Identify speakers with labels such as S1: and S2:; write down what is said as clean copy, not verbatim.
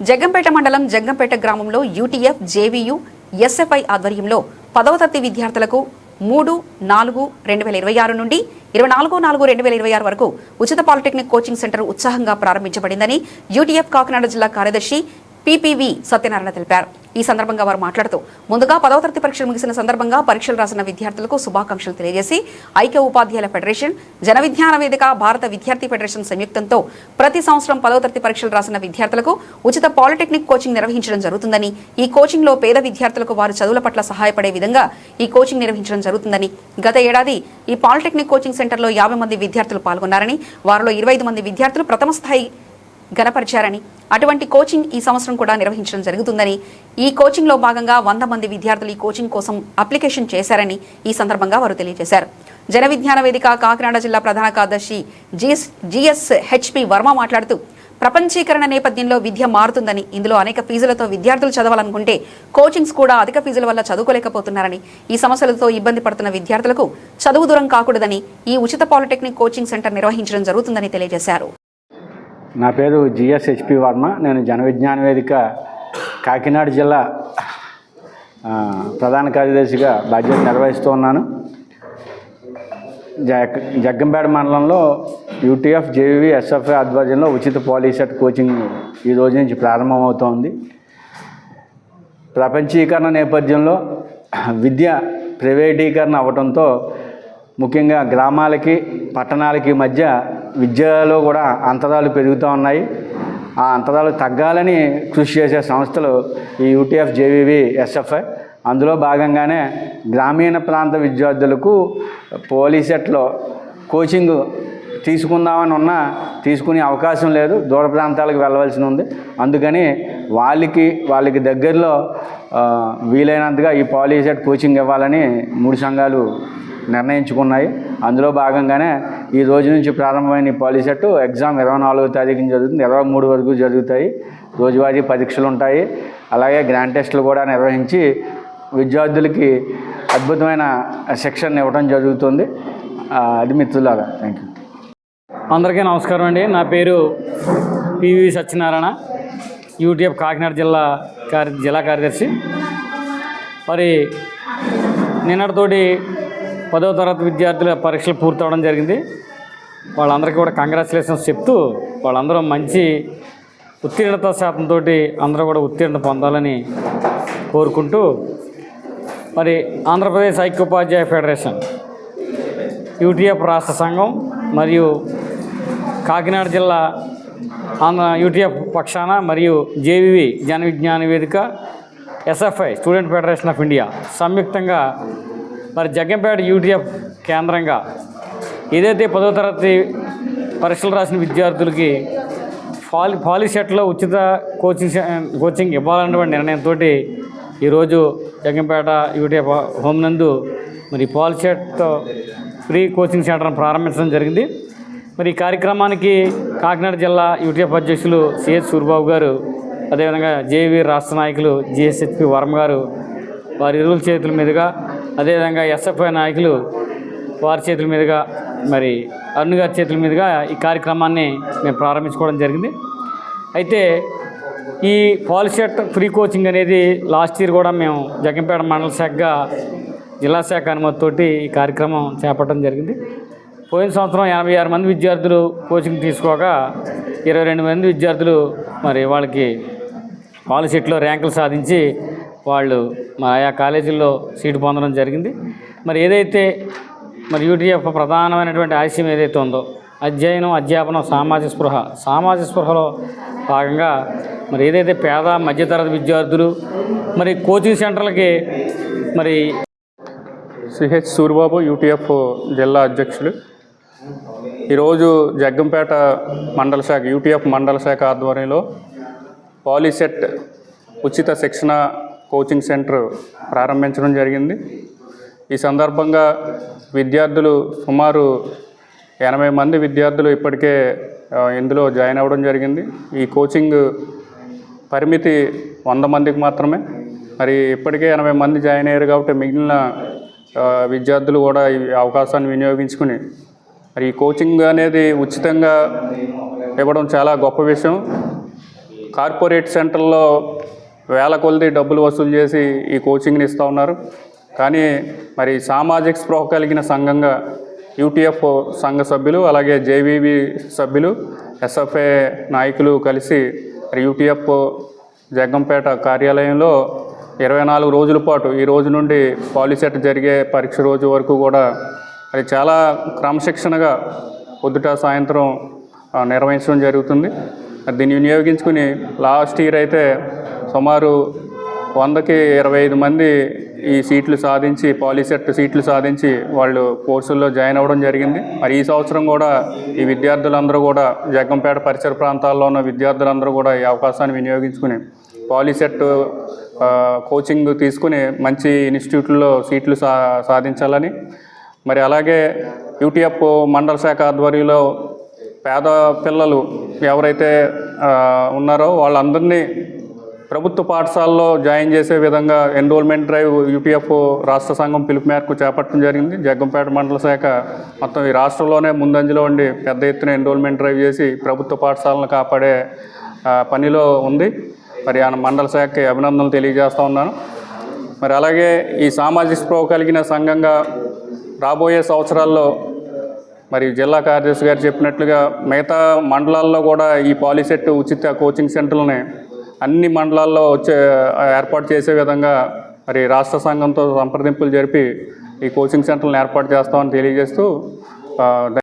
S1: జగ్గంపేట మండలం జగ్గంపేట గ్రామంలో UTF, జేవీయూ, SFI ఆధ్వర్యంలో 10వ తరగతి విద్యార్థులకు 3/4/2026 నుండి 24/4/2026 వరకు ఉచిత పాలిటెక్నిక్ కోచింగ్ సెంటర్ ఉత్సాహంగా ప్రారంభించబడిందని యూటీఎఫ్ కాకినాడ జిల్లా కార్యదర్శి పీపీవీ సత్యనారాయణ తెలిపారు. ఈ సందర్భంగా వారు మాట్లాడుతూ ముందుగా 10వ తరగతి పరీక్షలు ముగిసిన సందర్భంగా పరీక్షలు రాసిన విద్యార్థులకు శుభాకాంక్షలు తెలియజేసి ఐక్య ఉపాధ్యాయుల ఫెడరేషన్, జన విజ్ఞాన వేదిక, భారత విద్యార్థి ఫెడరేషన్ సంయుక్తంతో ప్రతి సంవత్సరం 10వ తరగతి పరీక్షలు రాసిన విద్యార్థులకు ఉచిత పాలిటెక్నిక్ కోచింగ్ నిర్వహించడం జరుగుతుందని, ఈ కోచింగ్ లో పేద విద్యార్థులకు వారి చదువుల పట్ల సహాయపడే విధంగా ఈ కోచింగ్ నిర్వహించడం జరుగుతుందని, గత ఏడాది ఈ పాలిటెక్నిక్ కోచింగ్ సెంటర్లో 50 మంది విద్యార్థులు పాల్గొన్నారని, వారిలో 25 మంది విద్యార్థులు ప్రథమ స్థాయి గణపరిచారని, అటువంటి కోచింగ్ ఈ సంవత్సరం కూడా నిర్వహించడం జరుగుతుందని, ఈ కోచింగ్ లో భాగంగా 100 మంది విద్యార్థులు ఈ కోచింగ్ కోసం అప్లికేషన్ చేశారని ఈ సందర్భంగా వారు తెలియజేశారు. జన విజ్ఞాన వేదిక కాకినాడ జిల్లా ప్రధాన కార్యదర్శి GSHP వర్మ మాట్లాడుతూ ప్రపంచీకరణ నేపథ్యంలో విద్య మారుతుందని, ఇందులో అనేక ఫీజులతో విద్యార్థులు చదవాలనుకుంటే కోచింగ్స్ కూడా అధిక ఫీజుల వల్ల చదువుకోలేకపోతున్నారని, ఈ సమస్యలతో ఇబ్బంది పడుతున్న విద్యార్థులకు చదువు దూరం కాకూడదని ఈ ఉచిత పాలిటెక్నిక్ కోచింగ్ సెంటర్ నిర్వహించడం జరుగుతుందని తెలియజేశారు.
S2: నా పేరు GSHP వర్మ. నేను జన విజ్ఞాన వేదిక కాకినాడ జిల్లా ప్రధాన కార్యదర్శిగా బాధ్యత నిర్వహిస్తూ ఉన్నాను. జగ్గంపేట మండలంలో యూటీఎఫ్, జేవీవీ, ఎస్ఎఫ్ఐ ఆధ్వర్యంలో ఉచిత పాలిసెట్ కోచింగ్ ఈ రోజు నుంచి ప్రారంభమవుతోంది. ప్రపంచీకరణ నేపథ్యంలో విద్య ప్రైవేటీకరణ అవ్వడంతో ముఖ్యంగా గ్రామాలకి, పట్టణాలకి మధ్య విద్యలో కూడా అంతరాలు పెరుగుతూ ఉన్నాయి. ఆ అంతరాలు తగ్గాలని కృషి చేసే సంస్థలు ఈ యూటీఎఫ్, జేవీవీ, ఎస్ఎఫ్ఐ. అందులో భాగంగానే గ్రామీణ ప్రాంత విద్యార్థులకు పాలిసెట్లో కోచింగ్ తీసుకుందామని తీసుకునే అవకాశం లేదు, దూర ప్రాంతాలకు వెళ్ళవలసి ఉంది. అందుకని వాళ్ళకి దగ్గరలో వీలైనంతగా ఈ పాలిసెట్ కోచింగ్ ఇవ్వాలని 3 సంఘాలు నిర్ణయించుకున్నాయి. అందులో భాగంగానే ఈ రోజు నుంచి ప్రారంభమైన ఈ పాలిసెట్ ఎగ్జామ్ 24వ తారీఖున జరుగుతుంది, 23 వరకు జరుగుతాయి. రోజువారీ పరీక్షలు ఉంటాయి. అలాగే గ్రాండ్ టెస్టులు కూడా నిర్వహించి విద్యార్థులకి అద్భుతమైన శిక్షణ ఇవ్వడం జరుగుతుంది. అది మిత్రులారా. Thank you.
S3: అందరికీ నమస్కారం అండి. నా పేరు పీవీ సత్యనారాయణ, యూటీఎఫ్ కాకినాడ జిల్లా కార్యదర్శి. మరి నిన్నటితోటి 10వ తరగతి విద్యార్థుల పరీక్షలు పూర్తవడం జరిగింది. వాళ్ళందరికీ కూడా కంగ్రాచులేషన్స్ చెప్తూ వాళ్ళందరూ మంచి ఉత్తీర్ణత శాతంతో అందరూ కూడా ఉత్తీర్ణత పొందాలని కోరుకుంటూ, మరి ఆంధ్రప్రదేశ్ ఐక్యోపాధ్యాయ ఫెడరేషన్, యూటీఎఫ్ రాష్ట్ర సంఘం మరియు కాకినాడ జిల్లా యూటీఎఫ్ పక్షాన మరియు జేవీవీ జన విజ్ఞాన వేదిక, SFI student federation of India సంయుక్తంగా మరి జగ్గంపేట యూటీఎఫ్ కేంద్రంగా ఏదైతే 10వ తరగతి పరీక్షలు రాసిన విద్యార్థులకి పాలిసెట్లో ఉచిత కోచింగ్ ఇవ్వాలన్నటువంటి నిర్ణయంతో ఈరోజు జగ్గంపేట యూటీఎఫ్ హోమ్ నందు మరి పాలిసెట్ ఫ్రీ కోచింగ్ సెంటర్ను ప్రారంభించడం జరిగింది. మరి ఈ కార్యక్రమానికి కాకినాడ జిల్లా యూటీఎఫ్ అధ్యక్షులు సిహెచ్ సూరిబాబు గారు, అదేవిధంగా జేవీ రాష్ట్ర నాయకులు GSHP వర్మ గారు వారి ఇరువుల చేతుల మీదుగా, అదేవిధంగా ఎస్ఎఫ్ఐ నాయకులు వారి చేతుల మీదుగా, మరి అరుణ్ గారి చేతుల మీదుగా ఈ కార్యక్రమాన్ని మేము ప్రారంభించుకోవడం జరిగింది. అయితే ఈ పాలిసెట్ ఫ్రీ కోచింగ్ అనేది లాస్ట్ ఇయర్ కూడా మేము జగ్గంపేట మండల శాఖగా జిల్లా శాఖ అనుమతితోటి ఈ కార్యక్రమం చేపట్టడం జరిగింది. పోయిన సంవత్సరం 86 మంది విద్యార్థులు కోచింగ్ తీసుకోగా 22 మంది విద్యార్థులు మరి వాళ్ళకి పాలిసెట్లో ర్యాంకులు సాధించి వాళ్ళు మరి ఆయా కాలేజీల్లో సీటు పొందడం జరిగింది. మరి ఏదైతే మరి యూటీఎఫ్ ప్రధానమైనటువంటి ఆశయం ఏదైతే ఉందో అధ్యయనం, అధ్యాపనం, సామాజిక స్పృహలో భాగంగా మరి ఏదైతే పేద మధ్యతరగతి విద్యార్థులు మరి కోచింగ్ సెంటర్లకి మరి
S4: సిహెచ్ సూరిబాబు, యూటీఎఫ్ జిల్లా అధ్యక్షులు. ఈరోజు జగ్గంపేట మండల శాఖ, యూటీఎఫ్ మండల శాఖ ఆధ్వర్యంలో పాలిసెట్ ఉచిత శిక్షణ కోచింగ్ సెంటర్ ప్రారంభించడం జరిగింది. ఈ సందర్భంగా విద్యార్థులు సుమారు 80 మంది విద్యార్థులు ఇప్పటికే ఇందులో జాయిన్ అవ్వడం జరిగింది. ఈ కోచింగ్ పరిమితి 100 మందికి మాత్రమే. మరి ఇప్పటికే 80 మంది జాయిన్ అయ్యారు కాబట్టి మిగిలిన విద్యార్థులు కూడా ఈ అవకాశాన్ని వినియోగించుకుని మరి ఈ కోచింగ్ అనేది ఉచితంగా ఇవ్వడం చాలా గొప్ప విషయం. కార్పొరేట్ సెంటర్లో వేల కొలది డబ్బులు వసూలు చేసి ఈ కోచింగ్ని ఇస్తూ ఉన్నారు. కానీ మరి సామాజిక స్పృహ కలిగిన సంఘంగా యూటీఎఫ్ సంఘ సభ్యులు, అలాగే జేవీవి సభ్యులు, ఎస్ఎఫ్ఏ నాయకులు కలిసి మరి యూటీఎఫ్ జగ్గంపేట కార్యాలయంలో 24 రోజుల పాటు ఈ రోజు నుండి పాలిసెట్ జరిగే పరీక్ష రోజు వరకు కూడా అది చాలా క్రమశిక్షణగా పొద్దుట సాయంత్రం నిర్వహించడం జరుగుతుంది. దీన్ని వినియోగించుకుని లాస్ట్ ఇయర్ అయితే సుమారు 100కి 25 మంది ఈ సీట్లు సాధించి, పాలిసెట్ సీట్లు సాధించి వాళ్ళు కోర్సుల్లో జాయిన్ అవ్వడం జరిగింది. మరి ఈ సంవత్సరం కూడా ఈ విద్యార్థులందరూ కూడా జగ్గంపేట పరిసర ప్రాంతాల్లో ఉన్న విద్యార్థులందరూ కూడా ఈ అవకాశాన్ని వినియోగించుకుని పాలిసెట్ కోచింగ్ తీసుకుని మంచి ఇన్స్టిట్యూట్లో సీట్లు సాధించాలని, మరి అలాగే యూటీఎఫ్ మండల శాఖ ఆధ్వర్యంలో పేద పిల్లలు ఎవరైతే ఉన్నారో వాళ్ళందరినీ ప్రభుత్వ పాఠశాలలో జాయిన్ చేసే విధంగా ఎన్రోల్మెంట్ డ్రైవ్ యూటీఎఫ్ రాష్ట్ర సంఘం పిలుపు మేరకు చేపట్టడం జరిగింది. జగ్గంపేట మండల శాఖ మొత్తం ఈ రాష్ట్రంలోనే ముందంజలో ఉండి పెద్ద ఎత్తున ఎన్రోల్మెంట్ డ్రైవ్ చేసి ప్రభుత్వ పాఠశాలను కాపాడే పనిలో ఉంది. మరి ఆ మండల శాఖకి అభినందనలు తెలియజేస్తూ ఉన్నాను. మరి అలాగే ఈ సామాజిక స్పృహ కలిగిన సంఘంగా రాబోయే సంవత్సరాల్లో మరి జిల్లా కార్యదర్శి గారు చెప్పినట్లుగా మిగతా మండలాల్లో కూడా ఈ పాలిసెట్ ఉచిత కోచింగ్ సెంటర్లని అన్ని మండలాల్లో ఏర్పాటు చేసే విధంగా మరి రాష్ట్ర సంఘంతో సంప్రదింపులు జరిపి ఈ కోచింగ్ సెంటర్లను ఏర్పాటు చేస్తామని తెలియజేస్తూ